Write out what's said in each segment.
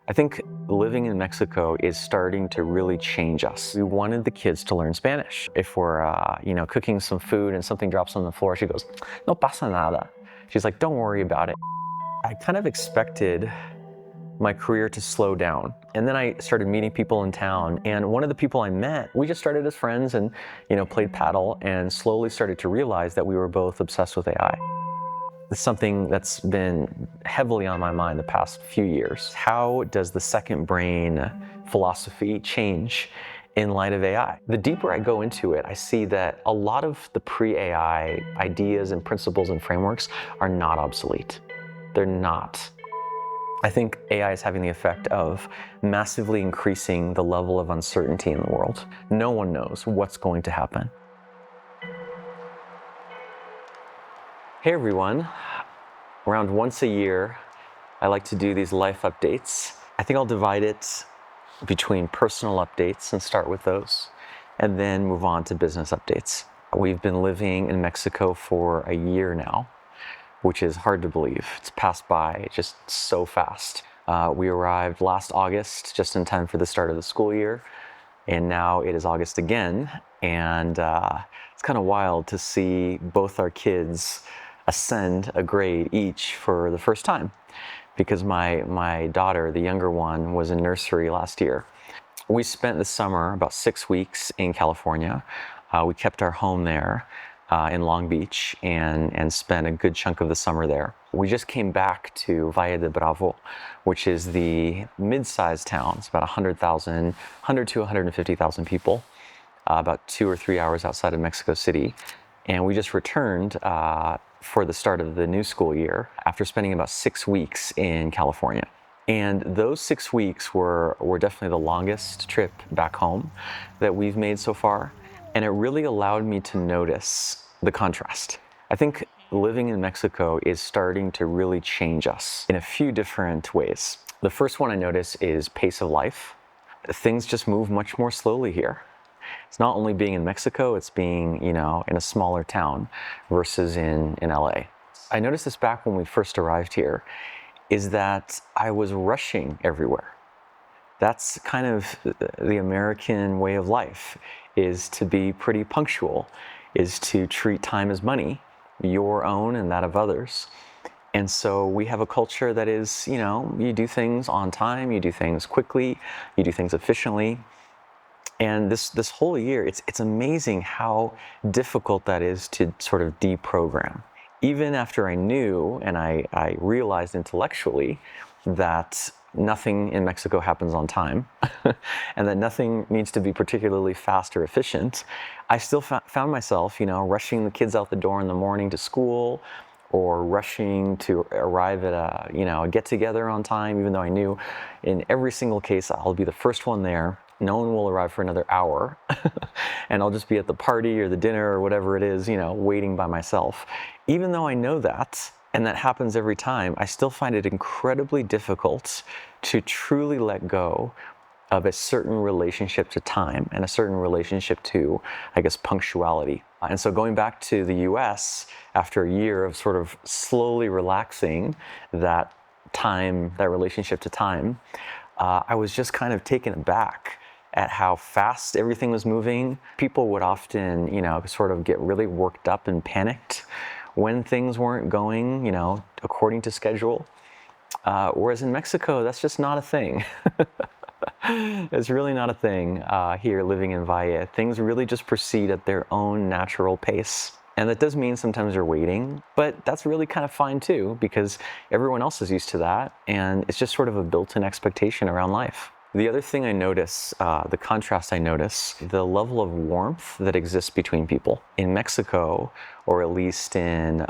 I think living in Mexico is starting to really change us. We wanted the kids to learn Spanish. If we're, cooking some food and something drops on the floor, she goes, "No pasa nada." She's like, "Don't worry about it." I kind of expected my career to slow down. And then I started meeting people in town. And one of the people I met, we just started as friends and, played paddle and slowly started to realize that we were both obsessed with AI. It's something that's been heavily on my mind the past few years. How does the second brain philosophy change in light of AI? The deeper I go into it, I see that a lot of the pre-AI ideas and principles and frameworks are not obsolete. They're not. I think AI is having the effect of massively increasing the level of uncertainty in the world. No one knows what's going to happen. Hey everyone, around once a year, I like to do these life updates. I think I'll divide it between personal updates and start with those, and then move on to business updates. We've been living in Mexico for a year now, which is hard to believe. It's passed by just so fast. We arrived last August, just in time for the start of the school year, and now it is August again, and it's kind of wild to see both our kids ascend a grade each for the first time, because my daughter, the younger one, was in nursery last year. We spent the summer, about 6 weeks in California. We kept our home there in Long Beach and spent a good chunk of the summer there. We just came back to Valle de which is the mid-sized town. It's about 100 to 150,000 people, about 2 or 3 hours outside of Mexico City. And we just returned for the start of the new school year after spending about 6 weeks in California. And those 6 weeks were definitely the longest trip back home that we've made so far. And it really allowed me to notice the contrast. I think living in Mexico is starting to really change us in a few different ways. The first one I notice is pace of life. Things just move much more slowly here. It's not only being in Mexico, it's being, in a smaller town versus in LA. I noticed this back when we first arrived here, is that I was rushing everywhere. That's kind of the American way of life, is to be pretty punctual, is to treat time as money, your own and that of others. And so we have a culture that is, you do things on time, you do things quickly, you do things efficiently. And this whole year, it's amazing how difficult that is to sort of deprogram. Even after I knew and I realized intellectually that nothing in Mexico happens on time and that nothing needs to be particularly fast or efficient, I still found myself, rushing the kids out the door in the morning to school, or rushing to arrive at a get-together on time, even though I knew in every single case I'll be the first one there. No one will arrive for another hour and I'll just be at the party or the dinner or whatever it is, waiting by myself. Even though I know that, and that happens every time, I still find it incredibly difficult to truly let go of a certain relationship to time and a certain relationship to, I guess, punctuality. And so going back to the US after a year of sort of slowly relaxing that relationship to time, I was just kind of taken aback at how fast everything was moving. People would often, sort of get really worked up and panicked when things weren't going, according to schedule. Whereas in Mexico, that's just not a thing. It's really not a thing here living in Valle. Things really just proceed at their own natural pace. And that does mean sometimes you're waiting, but that's really kind of fine too, because everyone else is used to that, and it's just sort of a built-in expectation around life. The other thing I notice, the contrast I notice, the level of warmth that exists between people. In Mexico, or at least in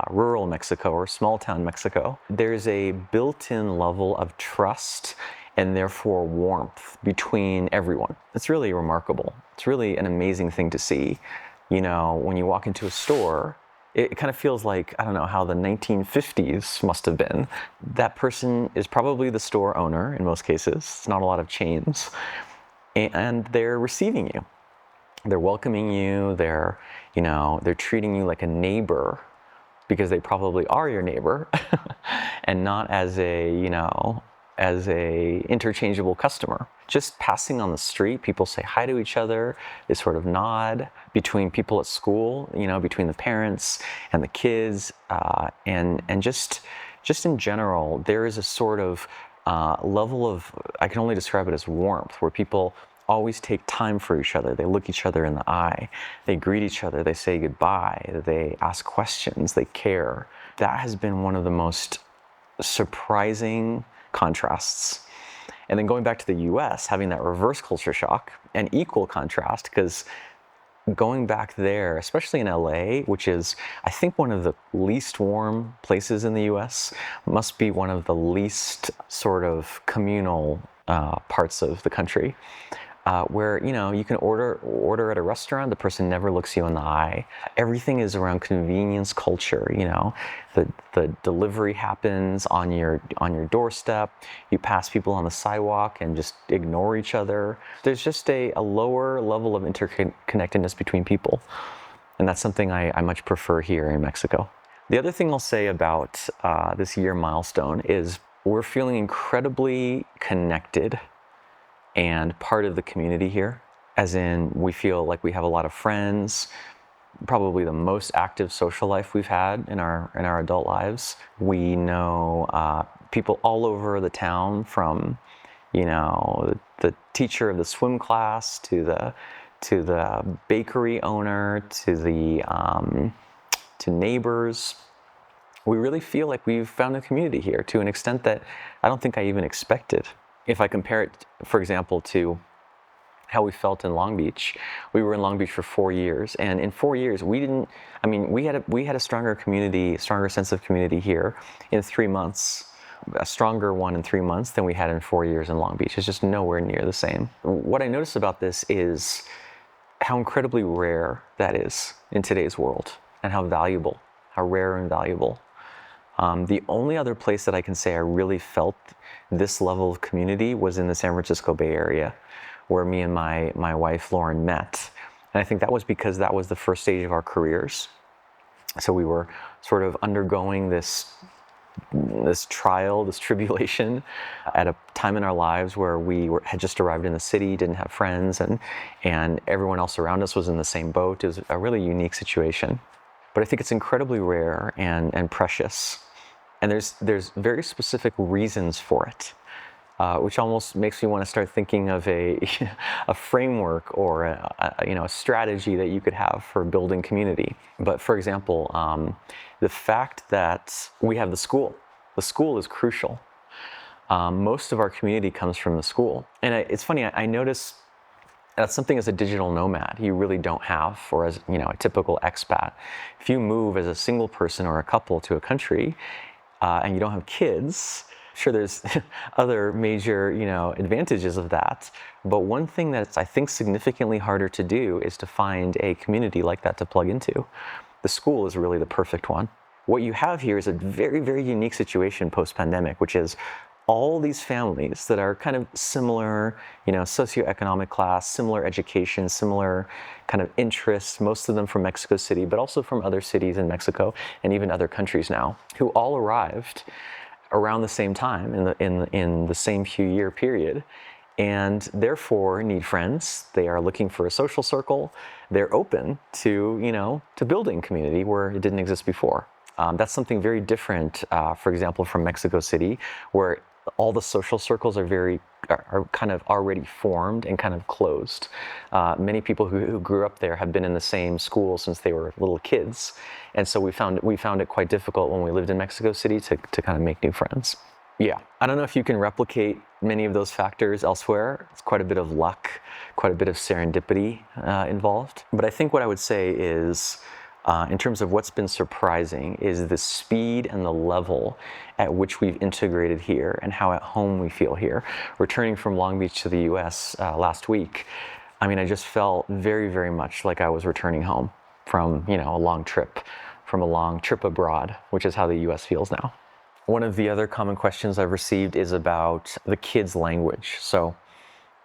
rural Mexico or small town Mexico, there's a built-in level of trust and therefore warmth between everyone. It's really remarkable. It's really an amazing thing to see. When you walk into a store, it kind of feels like, I don't know, how the 1950s must have been. That person is probably the store owner in most cases. It's not a lot of chains. And they're receiving you. They're welcoming you. They're treating you like a neighbor, because they probably are your neighbor and not as a, as a interchangeable customer. Just passing on the street, people say hi to each other, they sort of nod. Between people at school, between the parents and the kids, and just in general, there is a sort of level of, I can only describe it as warmth, where people always take time for each other. They look each other in the eye, they greet each other, they say goodbye, they ask questions, they care. That has been one of the most surprising contrasts. And then going back to the US, having that reverse culture shock, an equal contrast, because going back there, especially in LA, which is, I think, one of the least warm places in the US, must be one of the least sort of communal parts of the country. Where you can order at a restaurant, the person never looks you in the eye. Everything is around convenience culture. The delivery happens on your doorstep. You pass people on the sidewalk and just ignore each other. There's just a lower level of interconnectedness between people, and that's something I much prefer here in Mexico. The other thing I'll say about this year milestone is we're feeling incredibly connected and part of the community here, as in we feel like we have a lot of friends, probably the most active social life we've had in our adult lives. We know people all over the town, from the teacher of the swim class to the bakery owner to neighbors. We really feel like we've found a community here to an extent that I don't think I even expected. If I compare it, for example, to how we felt in Long Beach, we were in Long Beach for 4 years, and in 4 years we had a stronger sense of community here in 3 months, a stronger one in 3 months than we had in 4 years in Long Beach. It's just nowhere near the same. What I notice about this is how incredibly rare that is in today's world, and how rare and valuable. The only other place that I can say I really felt this level of community was in the San Francisco Bay Area, where me and my wife Lauren met. And I think that was because that was the first stage of our careers. So we were sort of undergoing this trial, this tribulation, at a time in our lives where had just arrived in the city, didn't have friends, and everyone else around us was in the same boat. It was a really unique situation. But I think it's incredibly rare and precious. And there's very specific reasons for it, which almost makes me want to start thinking of a framework or a strategy that you could have for building community. But for example, the fact that we have the school is crucial. Most of our community comes from the school. And it's funny, I notice that's something as a digital nomad you really don't have, or as a typical expat. If you move as a single person or a couple to a country and you don't have kids, sure, there's other major advantages of that. But one thing that's, I think, significantly harder to do is to find a community like that to plug into. The school is really the perfect one. What you have here is a very, very unique situation post-pandemic, which is all these families that are kind of similar, socioeconomic class, similar education, similar kind of interests, most of them from Mexico City, but also from other cities in Mexico and even other countries now, who all arrived around the same time in the same few year period, and therefore need friends. They are looking for a social circle. They're open to building community where it didn't exist before. That's something very different, for example, from Mexico City, where all the social circles are kind of already formed and kind of closed. Many people who grew up there have been in the same school since they were little kids, and so we found it quite difficult when we lived in Mexico City to kind of make new friends. Yeah, I don't know if you can replicate many of those factors elsewhere. It's quite a bit of luck, quite a bit of serendipity involved. But I think what I would say is, in terms of what's been surprising, is the speed and the level at which we've integrated here and how at home we feel here. Returning from Long Beach to the US last week, I just felt very, very much like I was returning home from a long trip abroad, which is how the US feels now. One of the other common questions I've received is about the kids' language. So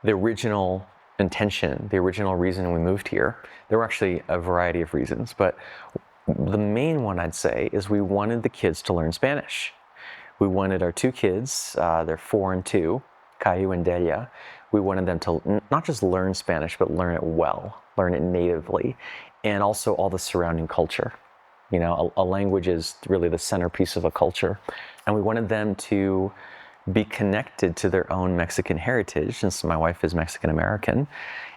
the original intention, the original reason we moved here, there were actually a variety of reasons, but the main one I'd say is we wanted the kids to learn Spanish. We wanted our two kids, they're 4 and 2, Caillou and Delia. We wanted them to not just learn Spanish, but learn it well, learn it natively, and also all the surrounding culture. A language is really the centerpiece of a culture. And we wanted them to be connected to their own Mexican heritage, since my wife is Mexican American,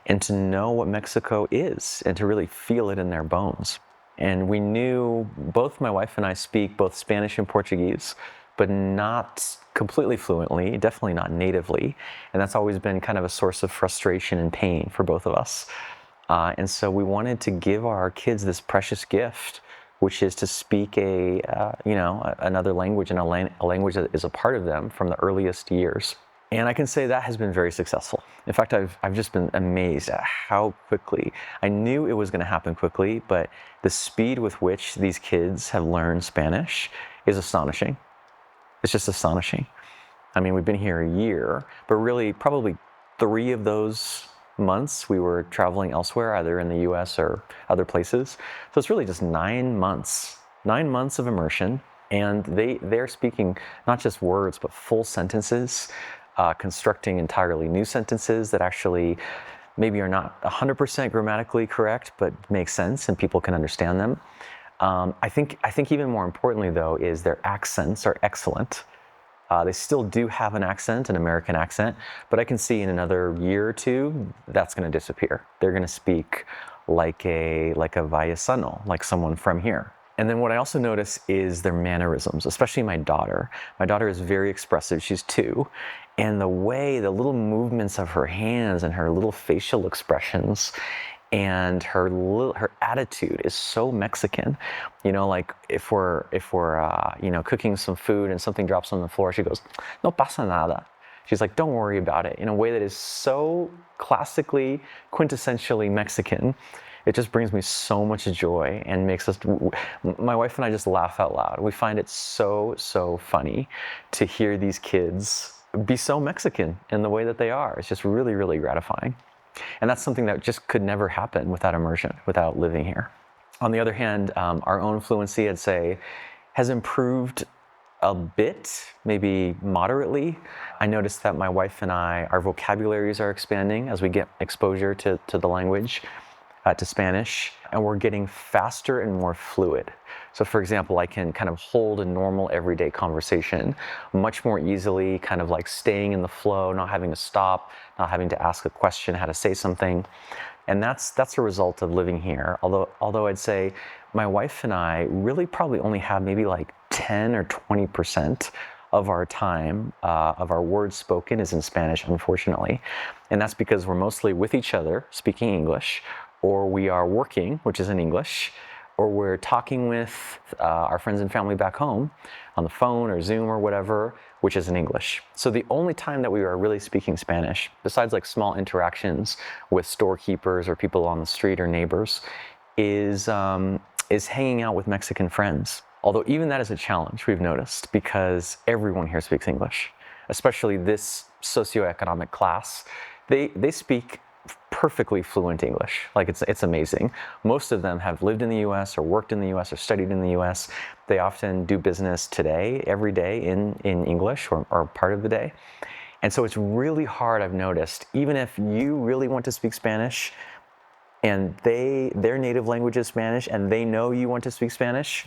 and to know what Mexico is and to really feel it in their bones. And we knew both my wife and I speak both Spanish and Portuguese, but not completely fluently, definitely not natively. And that's always been kind of a source of frustration and pain for both of us. And so we wanted to give our kids this precious gift, which is to speak another language, and a language that is a part of them from the earliest years. And I can say that has been very successful. In fact, I've just been amazed at how quickly. I knew it was going to happen quickly, but the speed with which these kids have learned Spanish is astonishing. It's just astonishing. I mean, we've been here a year, but really probably 3 of those months we were traveling elsewhere, either in the US or other places. So it's really just 9 months of immersion. And they're speaking not just words, but full sentences, constructing entirely new sentences that actually maybe are not 100% grammatically correct, but make sense and people can understand them. I think even more importantly, though, is their accents are excellent. They still do have an accent, an American accent, but I can see in another year or 2, that's going to disappear. They're going to speak like a Vallesano, like someone from here. And then what I also notice is their mannerisms, especially my daughter. My daughter is very expressive. She's 2. And the little movements of her hands and her little facial expressions and her attitude is so Mexican. Like if we're cooking some food and something drops on the floor, she goes, "No pasa nada." She's like, "Don't worry about it," in a way that is so classically, quintessentially Mexican. It just brings me so much joy and makes my wife and I just laugh out loud. We find it so, so funny to hear these kids be so Mexican in the way that they are. It's just really, really gratifying. And that's something that just could never happen without immersion, without living here. On the other hand, our own fluency, I'd say, has improved a bit, maybe moderately. I noticed that my wife and I, our vocabularies are expanding as we get exposure to the language, to Spanish, and we're getting faster and more fluid. So for example, I can kind of hold a normal everyday conversation much more easily, kind of like staying in the flow, not having to stop, not having to ask a question, how to say something. And that's a result of living here. Although I'd say my wife and I really probably only have maybe like 10 or 20% of our time, of our words spoken is in Spanish, unfortunately. And that's because we're mostly with each other, speaking English, or we are working, which is in English, or we're talking with our friends and family back home on the phone or Zoom or whatever, which is in English. So the only time that we are really speaking Spanish, besides like small interactions with storekeepers or people on the street or neighbors, is hanging out with Mexican friends. Although even that is a challenge, we've noticed, because everyone here speaks English, especially this socioeconomic class. They speak perfectly fluent English. Like it's amazing. Most of them have lived in the US or worked in the US or studied in the US. They often do business today, every day in English or part of the day. And so it's really hard, I've noticed, even if you really want to speak Spanish and their native language is Spanish and they know you want to speak Spanish,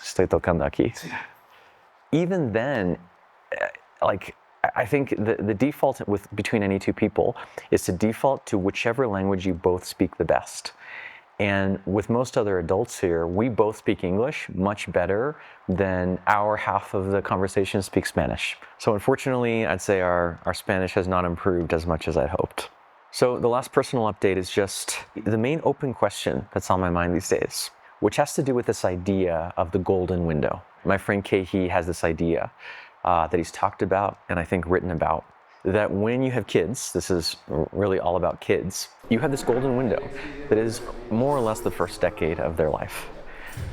estoy tocando aquí. Even then, I think the default between any two people is to default to whichever language you both speak the best. And with most other adults here, we both speak English much better than our half of the conversation speaks Spanish. So unfortunately, I'd say our Spanish has not improved as much as I'd hoped. So the last personal update is just the main open question that's on my mind these days, which has to do with this idea of the golden window. My friend Kehi has this idea that he's talked about and I think written about, that when you have kids, this is really all about kids, you have this golden window that is more or less the first decade of their life.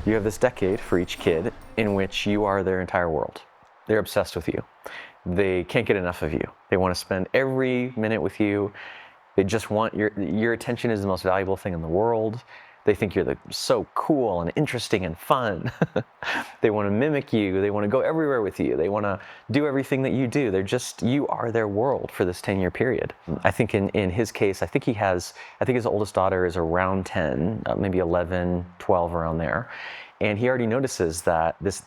You have this decade for each kid in which you are their entire world. They're obsessed with you. They can't get enough of you. They want to spend every minute with you. They just want your attention is the most valuable thing in the world. They think you're so cool and interesting and fun. They want to mimic you. They want to go everywhere with you. They want to do everything that you do. You are their world for this 10-year period. I think in his case, I think his oldest daughter is around 10, maybe 11, 12, around there. And he already notices that this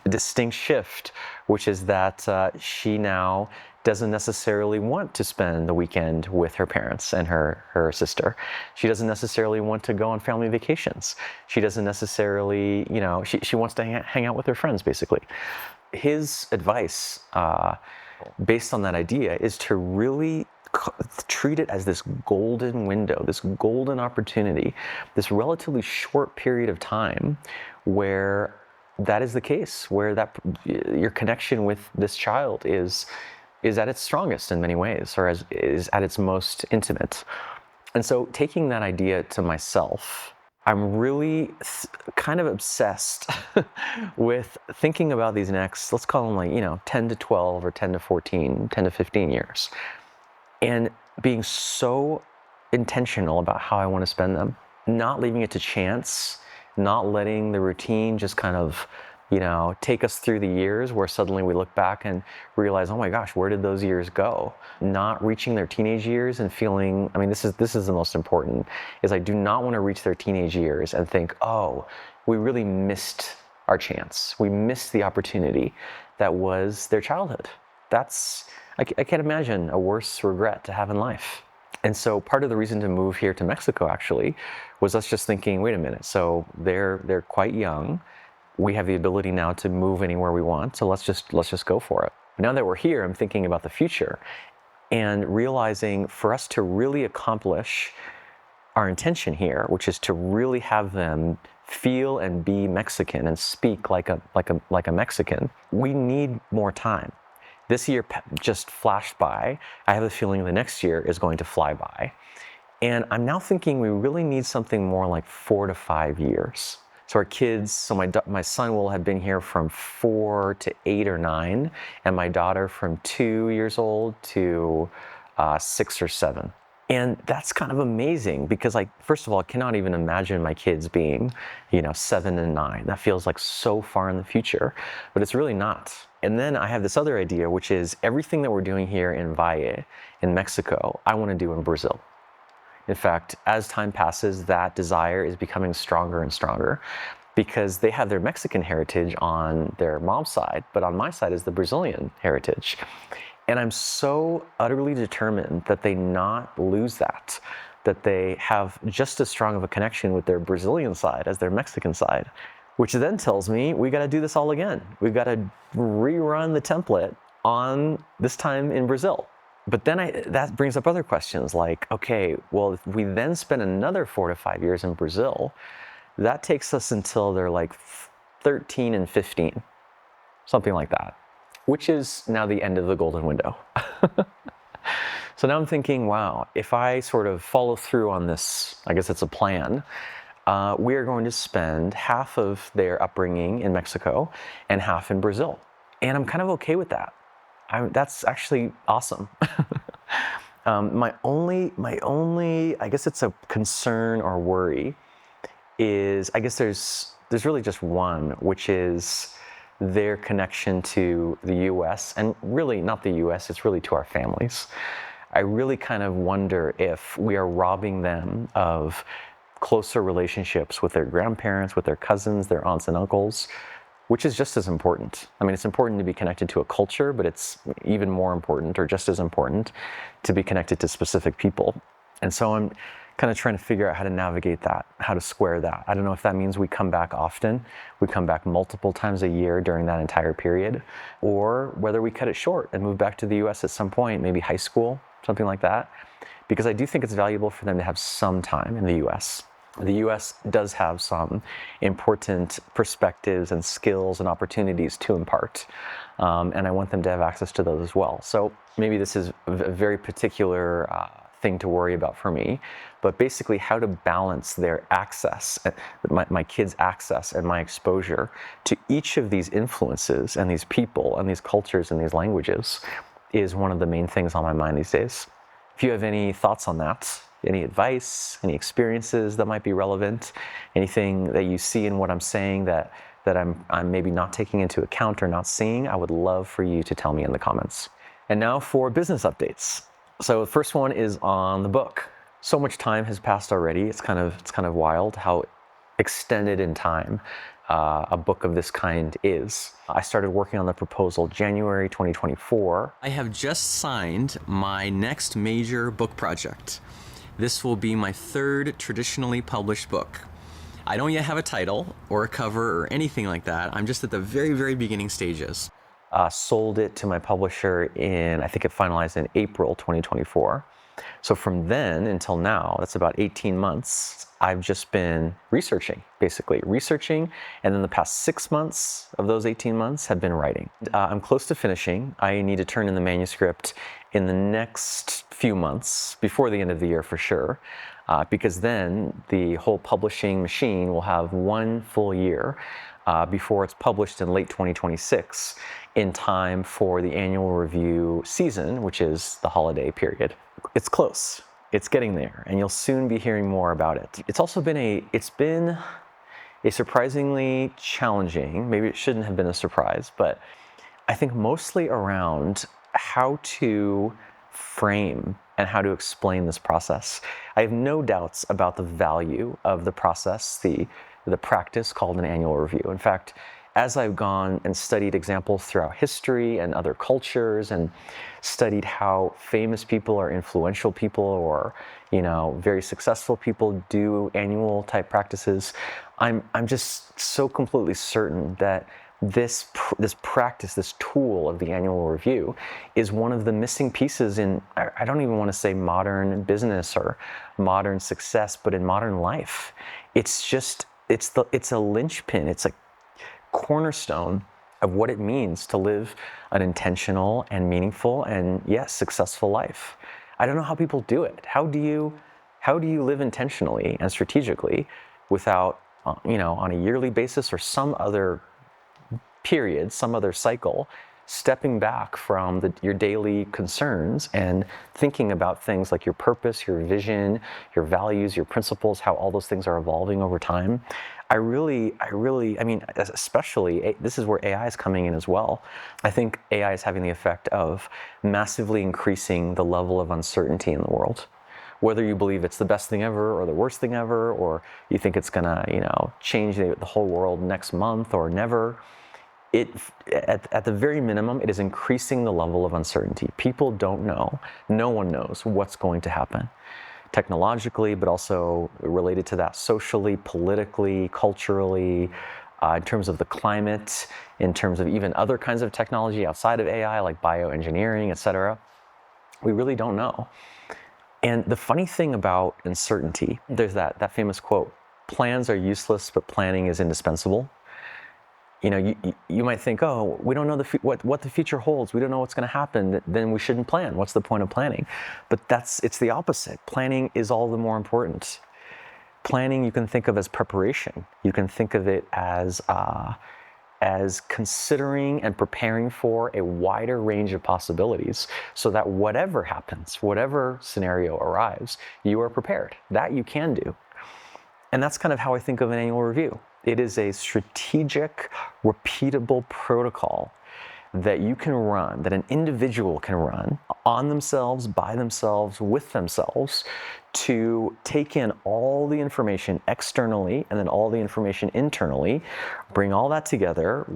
distinct shift, which is that she now doesn't necessarily want to spend the weekend with her parents and her sister. She doesn't necessarily want to go on family vacations. She doesn't necessarily, she wants to hang out with her friends, basically. His advice, based on that idea, is to really treat it as this golden window, this golden opportunity, this relatively short period of time where that is the case, where your connection with this child is at its strongest in many ways, or is at its most intimate. And so taking that idea to myself, I'm really kind of obsessed with thinking about these next, let's call them 10 to 12 or 10 to 14, 10 to 15 years. And being so intentional about how I want to spend them, not leaving it to chance, not letting the routine just kind of take us through the years where suddenly we look back and realize, oh my gosh, where did those years go? Not reaching their teenage years and feeling, this is the most important, is I do not want to reach their teenage years and think, oh, we really missed our chance. We missed the opportunity that was their childhood. I can't imagine a worse regret to have in life. And so part of the reason to move here to Mexico actually was us just thinking, wait a minute, so they're quite young. We have the ability now to move anywhere we want, so let's just go for it. Now that we're here, I'm thinking about the future and realizing for us to really accomplish our intention here, which is to really have them feel and be Mexican and speak like a Mexican, we need more time. This year just flashed by. I have a feeling the next year is going to fly by. And I'm now thinking we really need something more like 4 to 5 years. So our kids, my son will have been here from 4 to 8 or 9, and my daughter from 2 years old to 6 or 7. And that's kind of amazing because, first of all, I cannot even imagine my kids being, 7 and 9. That feels like so far in the future, but it's really not. And then I have this other idea, which is everything that we're doing here in Valle, in Mexico, I want to do in Brazil. In fact, as time passes, that desire is becoming stronger and stronger because they have their Mexican heritage on their mom's side, but on my side is the Brazilian heritage. And I'm so utterly determined that they not lose that they have just as strong of a connection with their Brazilian side as their Mexican side, which then tells me we got to do this all again. We've got to rerun the template on this time in Brazil. But then that brings up other questions like, okay, well, if we then spend another 4 to 5 years in Brazil, that takes us until they're 13 and 15, something like that, which is now the end of the golden window. So now I'm thinking, wow, if I sort of follow through on this, I guess it's a plan, we are going to spend half of their upbringing in Mexico and half in Brazil. And I'm kind of okay with that. That's actually awesome. My only, I guess it's a concern or worry is, I guess there's really just one, which is their connection to the US, and really not the US, it's really to our families. I really kind of wonder if we are robbing them of closer relationships with their grandparents, with their cousins, their aunts and uncles, which is just as important. It's important to be connected to a culture, but it's even more important, or just as important, to be connected to specific people. And so I'm kind of trying to figure out how to navigate that, how to square that. I don't know if that means we come back often, we come back multiple times a year during that entire period, or whether we cut it short and move back to the US at some point, maybe high school, something like that. Because I do think it's valuable for them to have some time in the US. The US does have some important perspectives and skills and opportunities to impart. And I want them to have access to those as well. So maybe this is a very particular thing to worry about for me, but basically how to balance their access, my kids' access and my exposure to each of these influences and these people and these cultures and these languages is one of the main things on my mind these days. If you have any thoughts on that, any advice, any experiences that might be relevant, anything that you see in what I'm saying that I'm maybe not taking into account or not seeing, I would love for you to tell me in the comments. And now for business updates. So the first one is on the book. So much time has passed already. It's kind of wild how extended in time a book of this kind is. I started working on the proposal January 2024. I have just signed my next major book project. This will be my third traditionally published book. I don't yet have a title or a cover or anything like that. I'm just at the very, very beginning stages. Sold it to my publisher I think it finalized in April 2024. So from then until now, that's about 18 months, I've just been researching, and then the past 6 months of those 18 months have been writing. I'm close to finishing. I need to turn in the manuscript in the next few months, before the end of the year for sure, because then the whole publishing machine will have 1 full year before it's published in late 2026, in time for the annual review season, which is the holiday period. It's close. It's getting there, and you'll soon be hearing more about it. It's been a surprisingly challenging, maybe it shouldn't have been a surprise, but I think mostly around how to frame and how to explain this process. I have no doubts about the value of the process, the practice called an annual review. In fact, as I've gone and studied examples throughout history and other cultures, and studied how famous people or influential people or very successful people do annual type practices, I'm just so completely certain that this practice, this tool of the annual review, is one of the missing pieces in, I don't even want to say modern business or modern success, but in modern life. It's a linchpin. It's a cornerstone of what it means to live an intentional and meaningful and, yes, successful life. I don't know how people do it. How do you live intentionally and strategically without, on a yearly basis or some other period, some other cycle, stepping back from your daily concerns and thinking about things like your purpose, your vision, your values, your principles, how all those things are evolving over time? I mean, especially, this is where AI is coming in as well. I think AI is having the effect of massively increasing the level of uncertainty in the world. Whether you believe it's the best thing ever or the worst thing ever, or you think it's gonna, change the whole world next month or never, at the very minimum, it is increasing the level of uncertainty. People don't know. No one knows what's going to happen. Technologically, but also related to that socially, politically, culturally, in terms of the climate, in terms of even other kinds of technology outside of AI, like bioengineering, etc. We really don't know. And the funny thing about uncertainty, there's that famous quote, "Plans are useless, but planning is indispensable." You might think, oh, we don't know what the future holds. We don't know what's going to happen. Then we shouldn't plan. What's the point of planning? But it's the opposite. Planning is all the more important. Planning you can think of as preparation. You can think of it as considering and preparing for a wider range of possibilities, so that whatever happens, whatever scenario arrives, you are prepared. That you can do. And that's kind of how I think of an annual review. It is a strategic, repeatable protocol that you can run, that an individual can run on themselves, by themselves, with themselves, to take in all the information externally and then all the information internally, bring all that together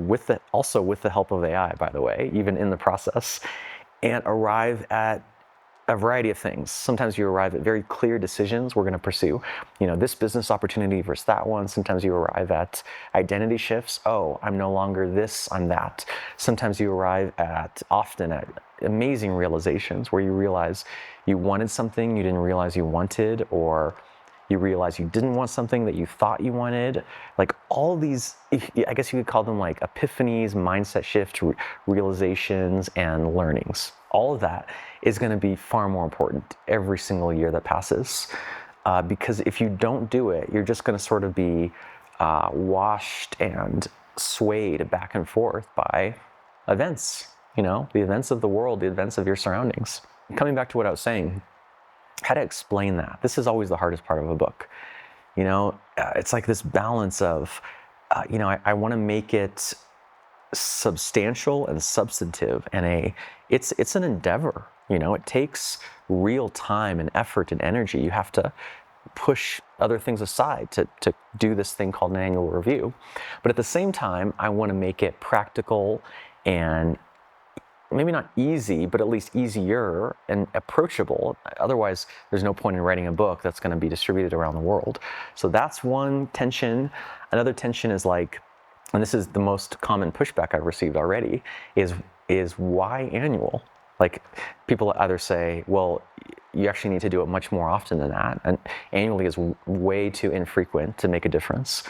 also with the help of AI, by the way, even in the process, and arrive at a variety of things. Sometimes you arrive at very clear decisions we're going to pursue. This business opportunity versus that one. Sometimes you arrive at identity shifts. Oh, I'm no longer this, I'm that. Sometimes you arrive often at amazing realizations where you realize you wanted something you didn't realize you wanted, or you realize you didn't want something that you thought you wanted. Like all these, I guess you could call them like epiphanies, mindset shift, realizations, and learnings. All of that is going to be far more important every single year that passes. Because if you don't do it, you're just going to sort of be washed and swayed back and forth by events, the events of the world, the events of your surroundings. Coming back to what I was saying, how to explain that. This is always the hardest part of a book. It's like this balance of, I want to make it substantial and substantive, and it's an endeavor. It takes real time and effort and energy. You have to push other things aside to do this thing called an annual review. But at the same time, I want to make it practical and maybe not easy, but at least easier and approachable. Otherwise, there's no point in writing a book that's going to be distributed around the world. So that's one tension. Another tension is like, and this is the most common pushback I've received already, is why annual? Like, people either say, well, you actually need to do it much more often than that, and annually is way too infrequent to make a difference.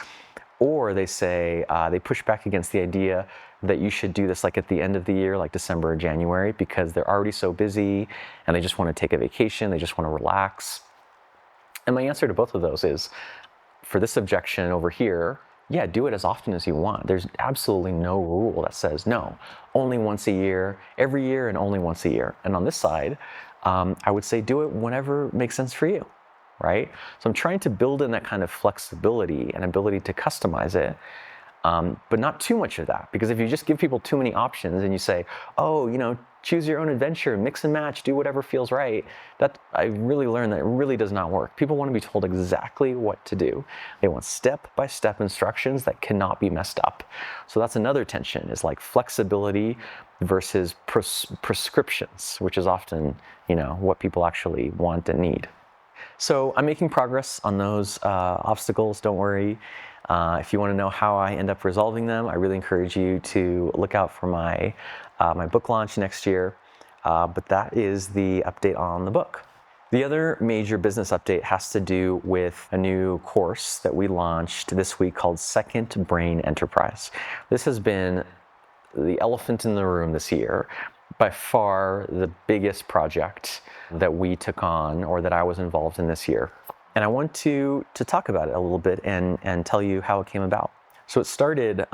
Or they say, they push back against the idea that you should do this like at the end of the year, like December or January, because they're already so busy and they just want to take a vacation, they just want to relax. And my answer to both of those is, for this objection over here, yeah, do it as often as you want. There's absolutely no rule that says, no, only once a year, every year, and only once a year. And on this side, I would say do it whenever makes sense for you, right? So I'm trying to build in that kind of flexibility and ability to customize it, but not too much of that. Because if you just give people too many options and you say, oh, choose your own adventure, mix and match, do whatever feels right, that I really learned that it really does not work. People want to be told exactly what to do. They want step-by-step instructions that cannot be messed up. So that's another tension, is like flexibility versus prescriptions, which is often, what people actually want and need. So I'm making progress on those obstacles, don't worry. If you want to know how I end up resolving them, I really encourage you to look out for my book launch next year. But that is the update on the book. The other major business update has to do with a new course that we launched this week called Second Brain Enterprise. This has been the elephant in the room this year. By far the biggest project that we took on, or that I was involved in this year. And I want to talk about it a little bit and tell you how it came about. So it started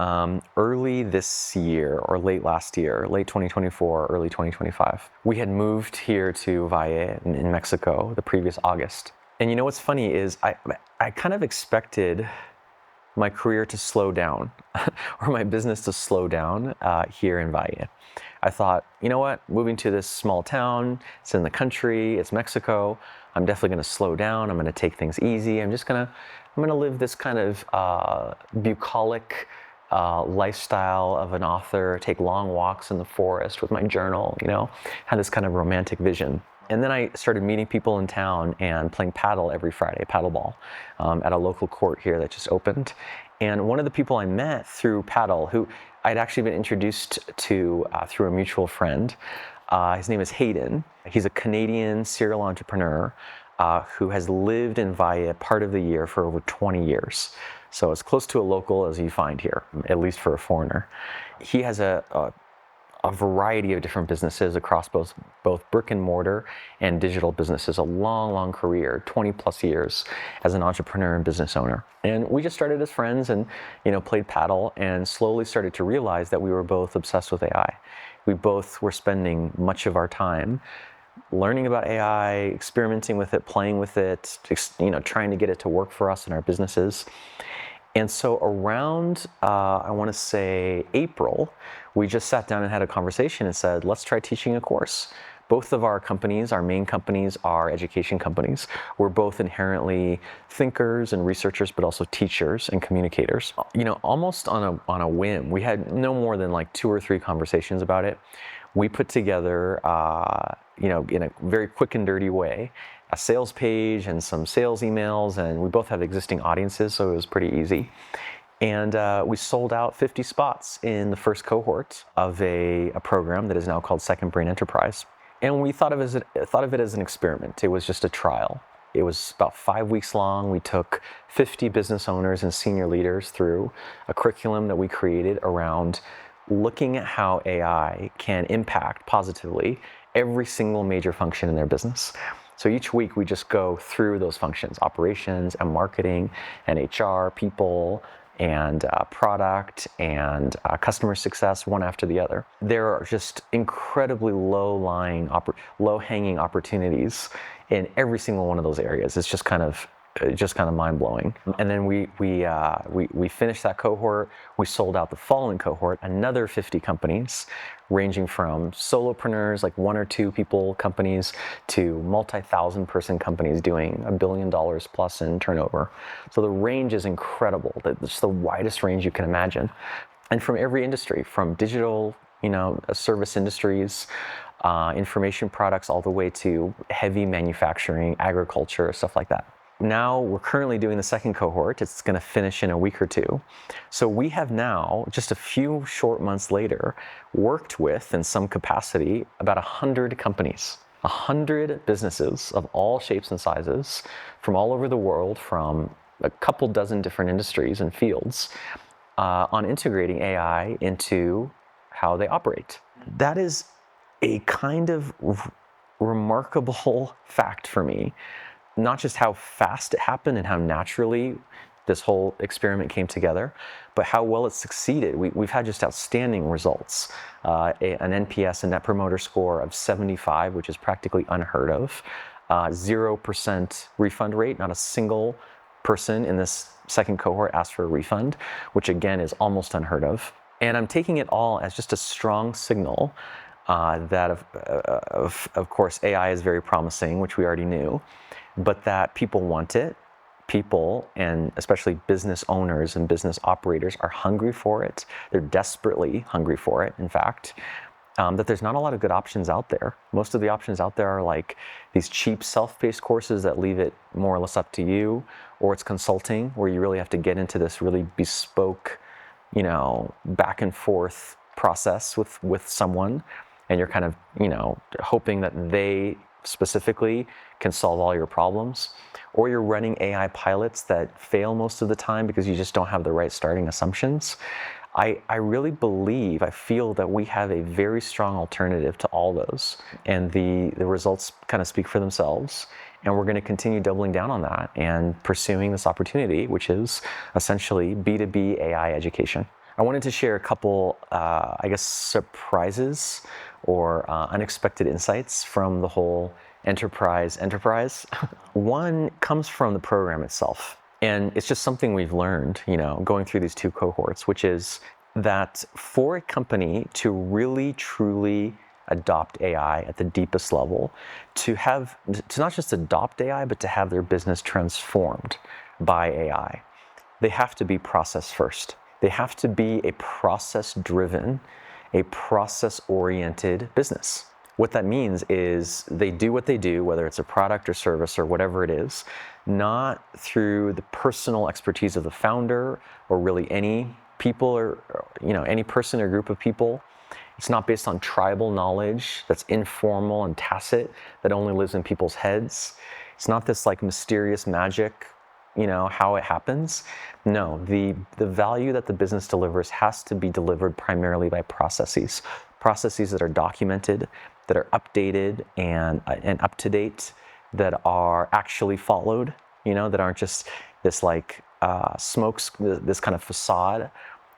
early this year, or late last year, late 2024, early 2025. We had moved here to Valle in Mexico the previous August. And what's funny is I kind of expected my career to slow down, or my business to slow down here in Valle. I thought, you know what, moving to this small town, it's in the country, it's Mexico, I'm definitely going to slow down, I'm going to take things easy, I'm going to live this kind of bucolic lifestyle of an author, take long walks in the forest with my journal, had this kind of romantic vision. And then I started meeting people in town and playing paddle every Friday, paddleball, at a local court here that just opened. And one of the people I met through paddle, who I'd actually been introduced to through a mutual friend, his name is Hayden. He's a Canadian serial entrepreneur who has lived in Valle part of the year for over 20 years. So as close to a local as you find here, at least for a foreigner. He has a variety of different businesses across both brick and mortar and digital businesses, a long career, 20 plus years as an entrepreneur and business owner. And we just started as friends and, played paddle, and slowly started to realize that we were both obsessed with AI. We both were spending much of our time learning about AI, experimenting with it, playing with it, trying to get it to work for us in our businesses. And so around, I want to say April, we just sat down and had a conversation and said, let's try teaching a course. Both of our companies, our main companies, are education companies. We're both inherently thinkers and researchers, but also teachers and communicators. Almost on a whim. We had no more than like 2 or 3 conversations about it. We put together, in a very quick and dirty way, a sales page and some sales emails, and we both have existing audiences, so it was pretty easy. And we sold out 50 spots in the first cohort of a program that is now called Second Brain Enterprise. And we thought of it as an experiment. It was just a trial. It was about 5 weeks long. We took 50 business owners and senior leaders through a curriculum that we created around looking at how AI can impact positively every single major function in their business. So each week we just go through those functions, operations and marketing and HR, people, and product and customer success, one after the other. There are just incredibly low-hanging opportunities in every single one of those areas. It's just kind of mind-blowing. And then we finished that cohort. We sold out the following cohort, another 50 companies, ranging from solopreneurs, like 1 or 2 people companies, to multi-thousand person companies doing $1 billion plus in turnover. So the range is incredible. It's the widest range you can imagine. And from every industry, from digital, service industries, information products, all the way to heavy manufacturing, agriculture, stuff like that. Now we're currently doing the second cohort. It's going to finish in a week or 2. So we have now, just a few short months later, worked with, in some capacity, about 100 companies, 100 businesses of all shapes and sizes from all over the world, from a couple dozen different industries and fields, on integrating AI into how they operate. That is a kind of remarkable fact for me. Not just how fast it happened and how naturally this whole experiment came together, but how well it succeeded. We've had just outstanding results. An NPS, a Net Promoter Score of 75, which is practically unheard of. 0% refund rate. Not a single person in this second cohort asked for a refund, which again is almost unheard of. And I'm taking it all as just a strong signal that of course AI is very promising, which we already knew, but that people want it. People, and especially business owners and business operators, are hungry for it. They're desperately hungry for it, in fact. That there's not a lot of good options out there. Most of the options out there are like these cheap self-paced courses that leave it more or less up to you, or it's consulting where you really have to get into this really bespoke, back and forth process with someone, and you're kind of, hoping that they specifically can solve all your problems. Or you're running AI pilots that fail most of the time because you just don't have the right starting assumptions. I really believe, I feel that we have a very strong alternative to all those. And the results kind of speak for themselves. And we're going to continue doubling down on that and pursuing this opportunity, which is essentially B2B AI education. I wanted to share a couple, surprises or unexpected insights from the whole enterprise. One comes from the program itself. And it's just something we've learned, going through these 2 cohorts, which is that for a company to really, truly adopt AI at the deepest level, to not just adopt AI, but to have their business transformed by AI, they have to be process first. They have to be a process-driven, a process-oriented business. What that means is they do what they do, whether it's a product or service or whatever it is, not through the personal expertise of the founder or really any people or any person or group of people. It's not based on tribal knowledge that's informal and tacit that only lives in people's heads. It's not this like mysterious magic, how it happens. No, the value that the business delivers has to be delivered primarily by processes that are documented, that are updated and up to date, that are actually followed, that aren't just this like smokes, this kind of facade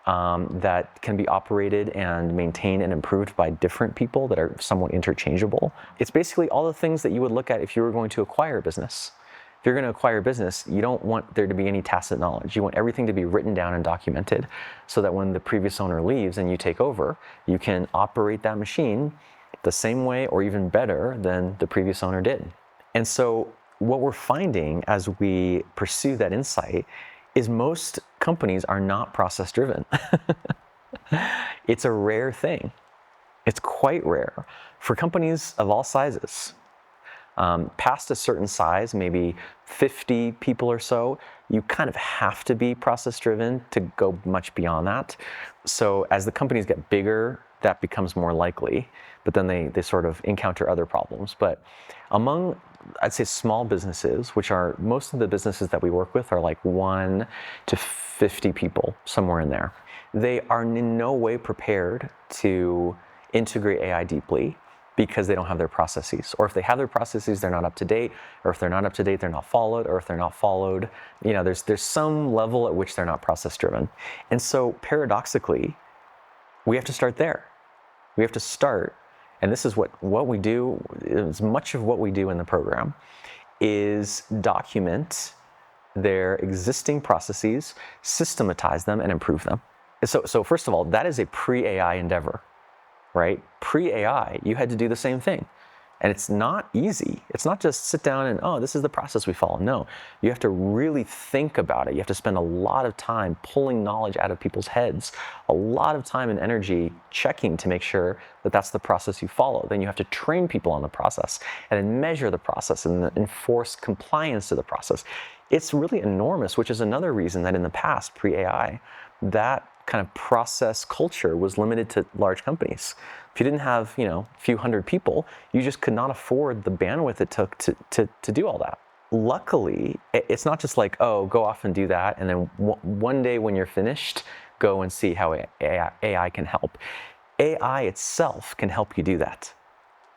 that can be operated and maintained and improved by different people that are somewhat interchangeable. It's basically all the things that you would look at if you were going to acquire a business. If you're going to acquire a business, you don't want there to be any tacit knowledge. You want everything to be written down and documented so that when the previous owner leaves and you take over, you can operate that machine the same way or even better than the previous owner did. And so what we're finding as we pursue that insight is most companies are not process driven. It's a rare thing. It's quite rare for companies of all sizes. Past a certain size, maybe 50 people or so, you kind of have to be process driven to go much beyond that. So as the companies get bigger, that becomes more likely, but then they sort of encounter other problems. But among, I'd say, small businesses, which are most of the businesses that we work with are like 1 to 50 people, somewhere in there. They are in no way prepared to integrate AI deeply, because they don't have their processes. Or if they have their processes, they're not up to date. Or if they're not up to date, they're not followed. Or if they're not followed, there's some level at which they're not process driven. And so paradoxically, we have to start there. We have to start, and this is what we do, is much of what we do in the program, is document their existing processes, systematize them, and improve them. So first of all, that is a pre-AI endeavor, right? Pre-AI, you had to do the same thing. And it's not easy. It's not just sit down and, oh, this is the process we follow. No, you have to really think about it. You have to spend a lot of time pulling knowledge out of people's heads, a lot of time and energy checking to make sure that that's the process you follow. Then you have to train people on the process and then measure the process and then enforce compliance to the process. It's really enormous, which is another reason that in the past, pre-AI, that kind of process culture was limited to large companies. If you didn't have, a few hundred people, you just could not afford the bandwidth it took to do all that. Luckily, it's not just like, oh, go off and do that, and then one day when you're finished, go and see how AI can help. AI itself can help you do that.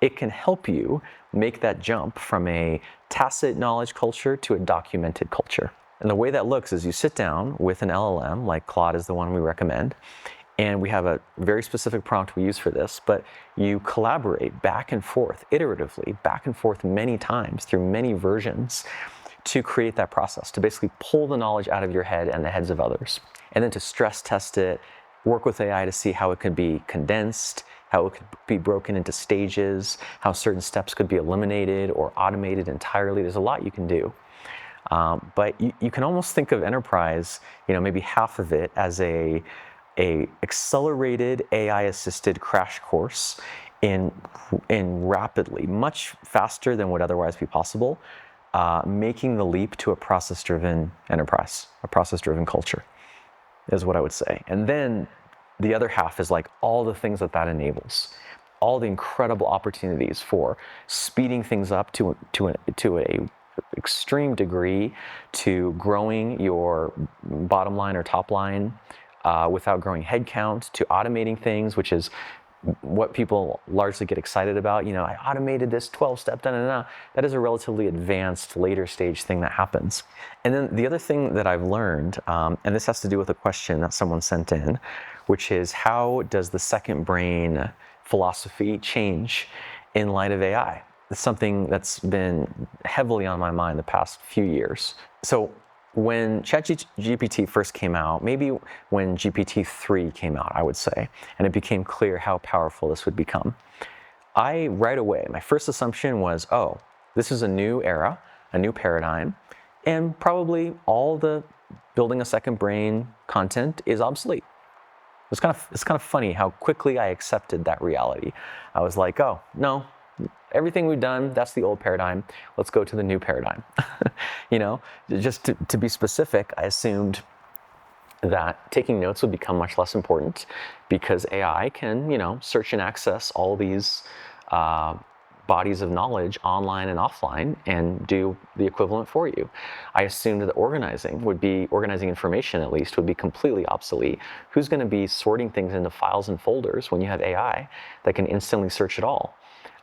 It can help you make that jump from a tacit knowledge culture to a documented culture. And the way that looks is you sit down with an LLM, like Claude is the one we recommend, and we have a very specific prompt we use for this, but you collaborate back and forth, iteratively, back and forth many times through many versions to create that process, to basically pull the knowledge out of your head and the heads of others. And then to stress test it, work with AI to see how it could be condensed, how it could be broken into stages, how certain steps could be eliminated or automated entirely. There's a lot you can do. But you can almost think of enterprise, maybe half of it as a accelerated AI-assisted crash course in rapidly, much faster than would otherwise be possible, making the leap to a process-driven enterprise, a process-driven culture, is what I would say. And then the other half is like all the things that enables, all the incredible opportunities for speeding things up to a extreme degree, to growing your bottom line or top line without growing headcount, to automating things, which is what people largely get excited about. I automated this 12-step, That is a relatively advanced later stage thing that happens. And then the other thing that I've learned, and this has to do with a question that someone sent in, which is how does the second brain philosophy change in light of AI? It's something that's been heavily on my mind the past few years. So when ChatGPT first came out, maybe when GPT-3 came out, I would say, and it became clear how powerful this would become, right away, my first assumption was, oh, this is a new era, a new paradigm, and probably all the building a second brain content is obsolete. It's kind of funny how quickly I accepted that reality. I was like, oh, no, everything we've done, that's the old paradigm. Let's go to the new paradigm. Just to be specific, I assumed that taking notes would become much less important because AI can, search and access all these bodies of knowledge online and offline and do the equivalent for you. I assumed that organizing information at least would be completely obsolete. Who's going to be sorting things into files and folders when you have AI that can instantly search it all?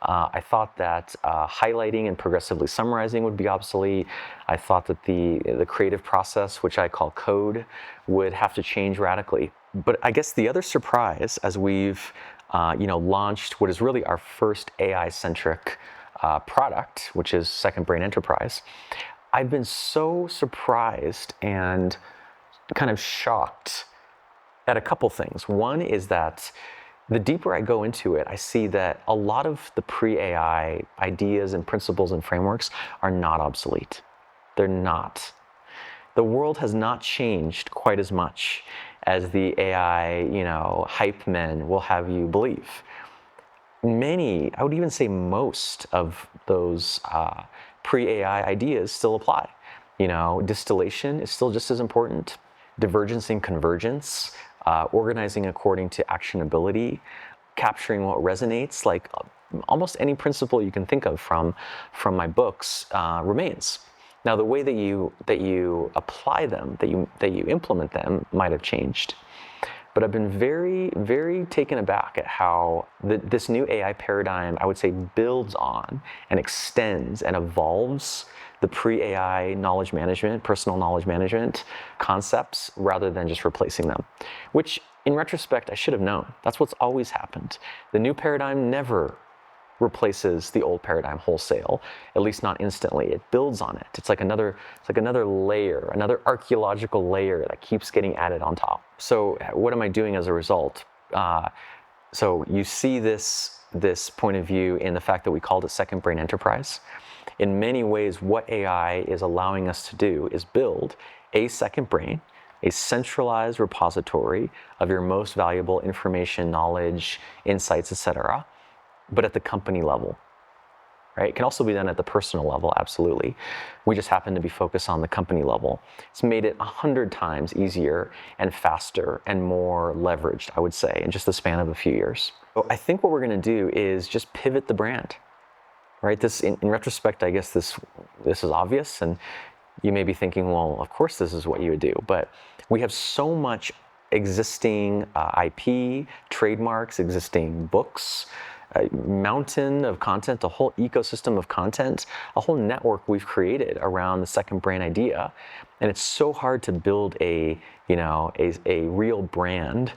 I thought that highlighting and progressively summarizing would be obsolete. I thought that the creative process, which I call code, would have to change radically. But I guess the other surprise, as we've launched what is really our first AI-centric product, which is Second Brain Enterprise, I've been so surprised and kind of shocked at a couple things. One is that the deeper I go into it, I see that a lot of the pre-AI ideas and principles and frameworks are not obsolete. They're not. The world has not changed quite as much as the AI, hype men will have you believe. Many, I would even say most of those pre-AI ideas still apply. Distillation is still just as important. Divergence and convergence, organizing according to actionability, capturing what resonates, like almost any principle you can think of from my books remains. Now, the way that you apply them, that you implement them, might have changed. but I've been very, very taken aback at how this new AI paradigm, I would say, builds on and extends and evolves the pre-AI knowledge management, personal knowledge management concepts, rather than just replacing them, which in retrospect, I should have known. That's what's always happened. The new paradigm never replaces the old paradigm wholesale, at least not instantly. It builds on it. It's like another layer, another archaeological layer that keeps getting added on top. So what am I doing as a result? So you see this point of view in the fact that we called it second brain enterprise. In many ways, what AI is allowing us to do is build a second brain, a centralized repository of your most valuable information, knowledge, insights, etc., but at the company level, right? It can also be done at the personal level, absolutely. We just happen to be focused on the company level. It's made it 100 times easier and faster and more leveraged, I would say, in just the span of a few years. So I think what we're gonna do is just pivot the brand, right? This, in retrospect, I guess this is obvious, and you may be thinking, well, of course this is what you would do, but we have so much existing IP, trademarks, existing books, a mountain of content, a whole ecosystem of content, a whole network we've created around the second brain idea. And it's so hard to build a real brand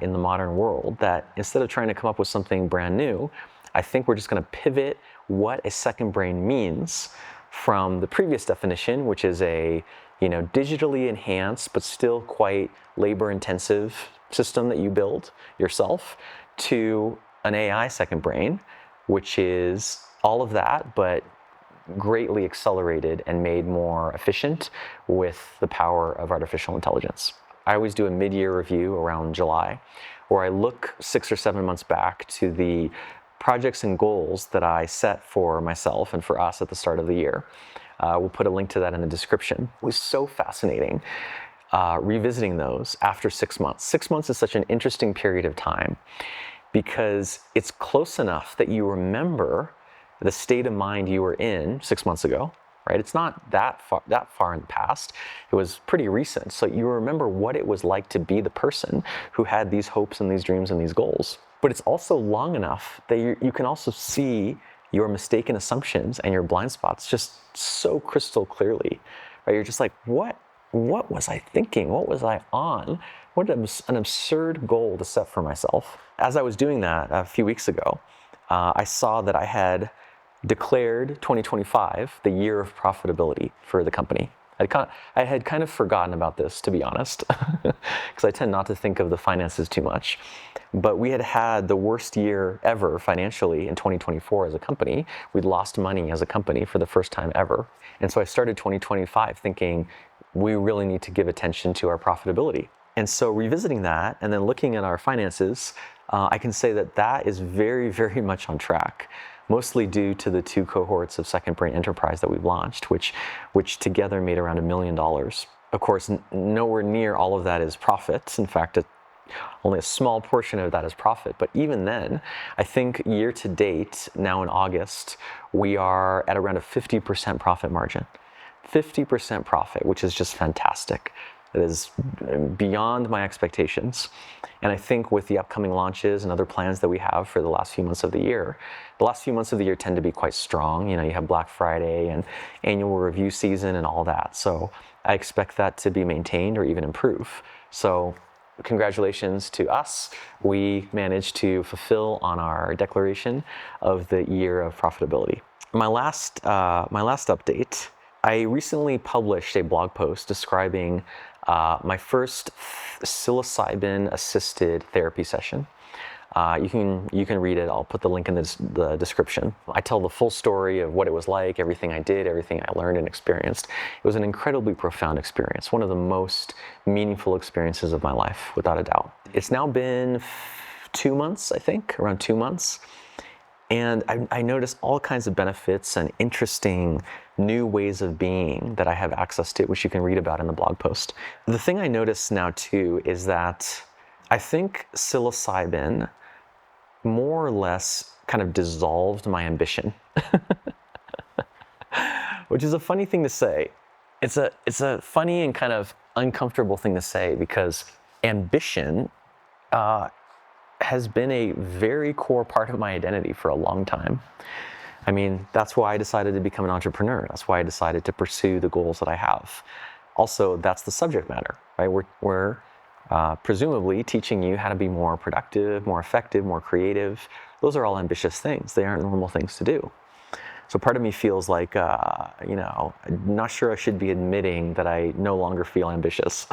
in the modern world that instead of trying to come up with something brand new, I think we're just gonna pivot what a second brain means from the previous definition, which is a digitally enhanced but still quite labor-intensive system that you build yourself, to an AI second brain, which is all of that, but greatly accelerated and made more efficient with the power of artificial intelligence. I always do a mid-year review around July, where I look 6 or 7 months back to the projects and goals that I set for myself and for us at the start of the year. We'll put a link to that in the description. It was so fascinating revisiting those after 6 months. 6 months is such an interesting period of time because it's close enough that you remember the state of mind you were in 6 months ago, right? It's not that far in the past. It was pretty recent. So you remember what it was like to be the person who had these hopes and these dreams and these goals. But it's also long enough that you can also see your mistaken assumptions and your blind spots just so crystal clearly, right? You're just like, what was I thinking? What was I on? What an absurd goal to set for myself. As I was doing that a few weeks ago, I saw that I had declared 2025 the year of profitability for the company. I had kind of forgotten about this, to be honest, because I tend not to think of the finances too much. But we had the worst year ever financially in 2024 as a company. We'd lost money as a company for the first time ever. And so I started 2025 thinking, we really need to give attention to our profitability. And so revisiting that and then looking at our finances, I can say that is very, very much on track, mostly due to the 2 cohorts of Second Brain Enterprise that we've launched, which together made around $1 million. Of course, nowhere near all of that is profit. In fact, only a small portion of that is profit. But even then, I think year to date, now in August, we are at around a 50% profit margin. 50% profit, which is just fantastic. It is beyond my expectations. And I think with the upcoming launches and other plans that we have for the last few months of the year tend to be quite strong. You have Black Friday and annual review season and all that. So I expect that to be maintained or even improve. So congratulations to us. We managed to fulfill on our declaration of the year of profitability. My last update, I recently published a blog post describing my first psilocybin assisted therapy session. You can read it. I'll put the link in the description. I tell the full story of what it was like, everything I did, everything I learned and experienced. It was an incredibly profound experience, one of the most meaningful experiences of my life, without a doubt. It's now been 2 months, I think, around 2 months. And I noticed all kinds of benefits and interesting new ways of being that I have access to, which you can read about in the blog post. The thing I notice now too is that I think psilocybin more or less kind of dissolved my ambition, which is a funny thing to say. It's a funny and kind of uncomfortable thing to say because ambition has been a very core part of my identity for a long time. I mean, that's why I decided to become an entrepreneur. That's why I decided to pursue the goals that I have. Also, that's the subject matter, right? We're presumably teaching you how to be more productive, more effective, more creative. Those are all ambitious things. They aren't normal things to do. So part of me feels like, I'm not sure I should be admitting that I no longer feel ambitious.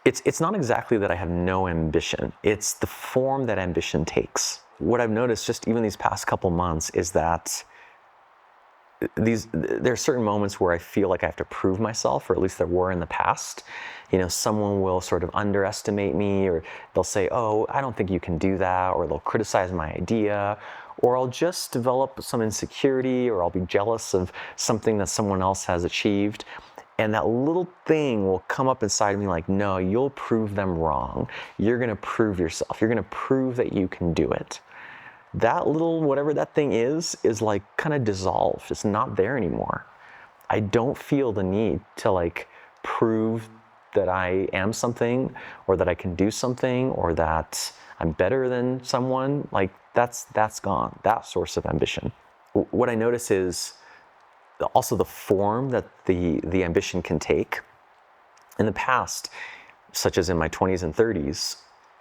It's not exactly that I have no ambition. It's the form that ambition takes. What I've noticed just even these past couple months is that there are certain moments where I feel like I have to prove myself, or at least there were in the past. Someone will sort of underestimate me, or they'll say, oh, I don't think you can do that, or they'll criticize my idea, or I'll just develop some insecurity, or I'll be jealous of something that someone else has achieved. And that little thing will come up inside me like, no, you'll prove them wrong. You're going to prove yourself. You're going to prove that you can do it. That little, whatever that thing is like kind of dissolved. It's not there anymore. I don't feel the need to like prove that I am something, or that I can do something, or that I'm better than someone. Like that's gone, that source of ambition. What I notice is also the form that the ambition can take. In the past, such as in my 20s and 30s,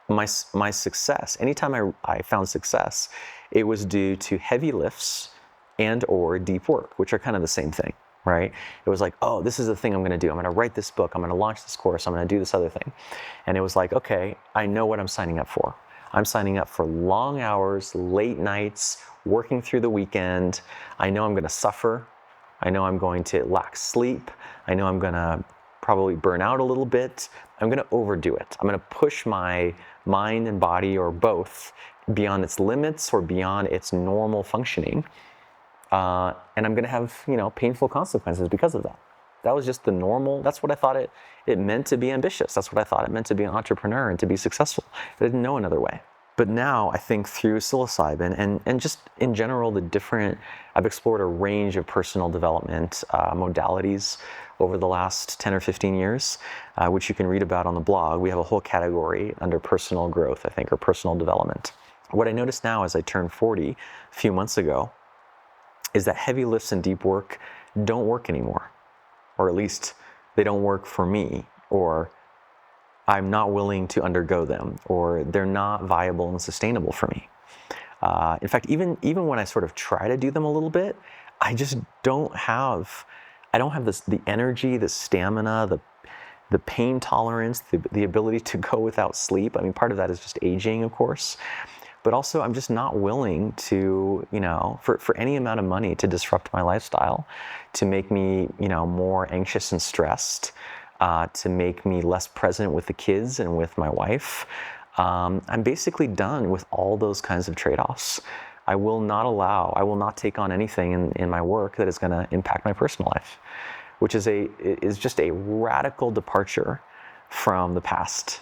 my success, anytime I found success, it was due to heavy lifts and or deep work, which are kind of the same thing, right? It was like, oh, this is the thing I'm going to do. I'm going to write this book. I'm going to launch this course. I'm going to do this other thing. And it was like, okay, I know what I'm signing up for. I'm signing up for long hours, late nights, working through the weekend. I know I'm going to suffer. I know I'm going to lack sleep. I know I'm going to probably burn out a little bit. I'm going to overdo it. I'm going to push my mind and body, or both, beyond its limits or beyond its normal functioning. And I'm going to have, painful consequences because of that. That was just the normal. That's what I thought it meant to be ambitious. That's what I thought it meant to be an entrepreneur and to be successful. I didn't know another way. But now I think through psilocybin and just in general, I've explored a range of personal development modalities over the last 10 or 15 years, which you can read about on the blog. We have a whole category under personal growth, I think, or personal development. What I noticed now as I turned 40 a few months ago is that heavy lifts and deep work don't work anymore, or at least they don't work for me, or I'm not willing to undergo them, or they're not viable and sustainable for me. In fact, even when I sort of try to do them a little bit, I just don't have the energy, the stamina, the pain tolerance, the ability to go without sleep. I mean, part of that is just aging, of course. But also, I'm just not willing to, for any amount of money to disrupt my lifestyle, to make me, more anxious and stressed, to make me less present with the kids and with my wife. I'm basically done with all those kinds of trade-offs. I will not take on anything in my work that is going to impact my personal life, which is just a radical departure from the past.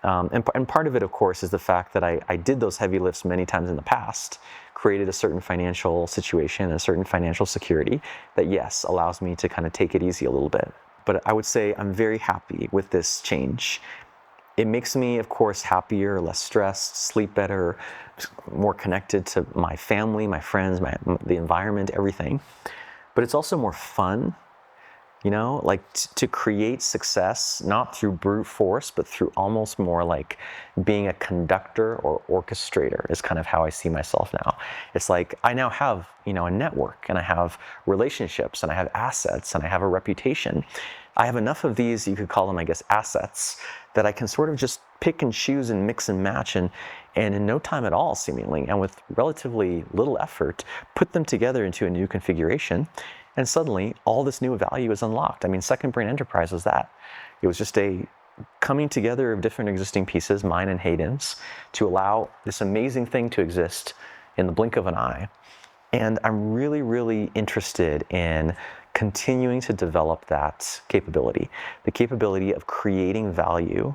And part of it, of course, is the fact that I did those heavy lifts many times in the past, created a certain financial situation, a certain financial security that, yes, allows me to kind of take it easy a little bit. But I would say I'm very happy with this change. It makes me, of course, happier, less stressed, sleep better, more connected to my family, my friends, the environment, everything. But it's also more fun. To create success, not through brute force, but through almost more like being a conductor or orchestrator is kind of how I see myself now. It's like I now have, a network, and I have relationships, and I have assets, and I have a reputation. I have enough of these, you could call them, I guess, assets, that I can sort of just pick and choose and mix and match and in no time at all, seemingly, and with relatively little effort, put them together into a new configuration. And suddenly, all this new value is unlocked. I mean, Second Brain Enterprise was that. It was just a coming together of different existing pieces, mine and Hayden's, to allow this amazing thing to exist in the blink of an eye. And I'm really, really interested in continuing to develop that capability, the capability of creating value,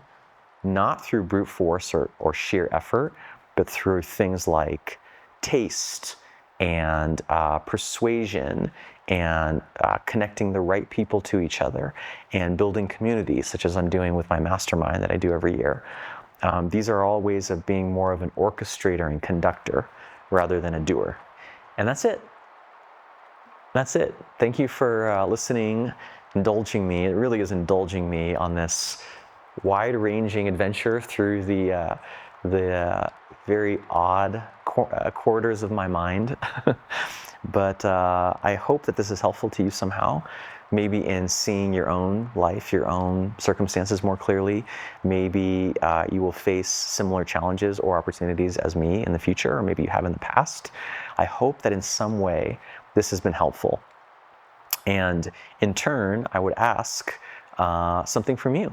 not through brute force or sheer effort, but through things like taste and persuasion and connecting the right people to each other and building communities, such as I'm doing with my mastermind that I do every year. These are all ways of being more of an orchestrator and conductor rather than a doer. And that's it. That's it. Thank you for listening, indulging me. It really is indulging me on this wide-ranging adventure through the very odd corridors of my mind. But I hope that this is helpful to you somehow, maybe in seeing your own life, your own circumstances more clearly. Maybe you will face similar challenges or opportunities as me in the future, or maybe you have in the past. I hope that in some way this has been helpful. And in turn, I would ask something from you.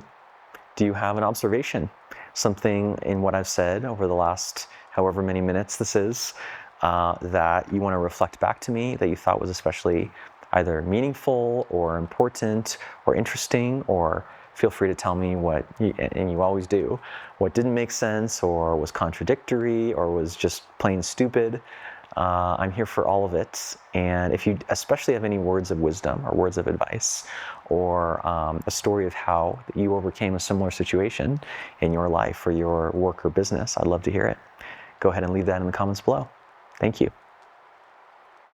Do you have an observation? Something in what I've said over the last however many minutes this is that you want to reflect back to me, that you thought was especially either meaningful or important or interesting, or feel free to tell me what, and you always do, what didn't make sense or was contradictory or was just plain stupid. I'm here for all of it. And if you especially have any words of wisdom or words of advice or a story of how you overcame a similar situation in your life or your work or business, I'd love to hear it. Go ahead and leave that in the comments below. Thank you.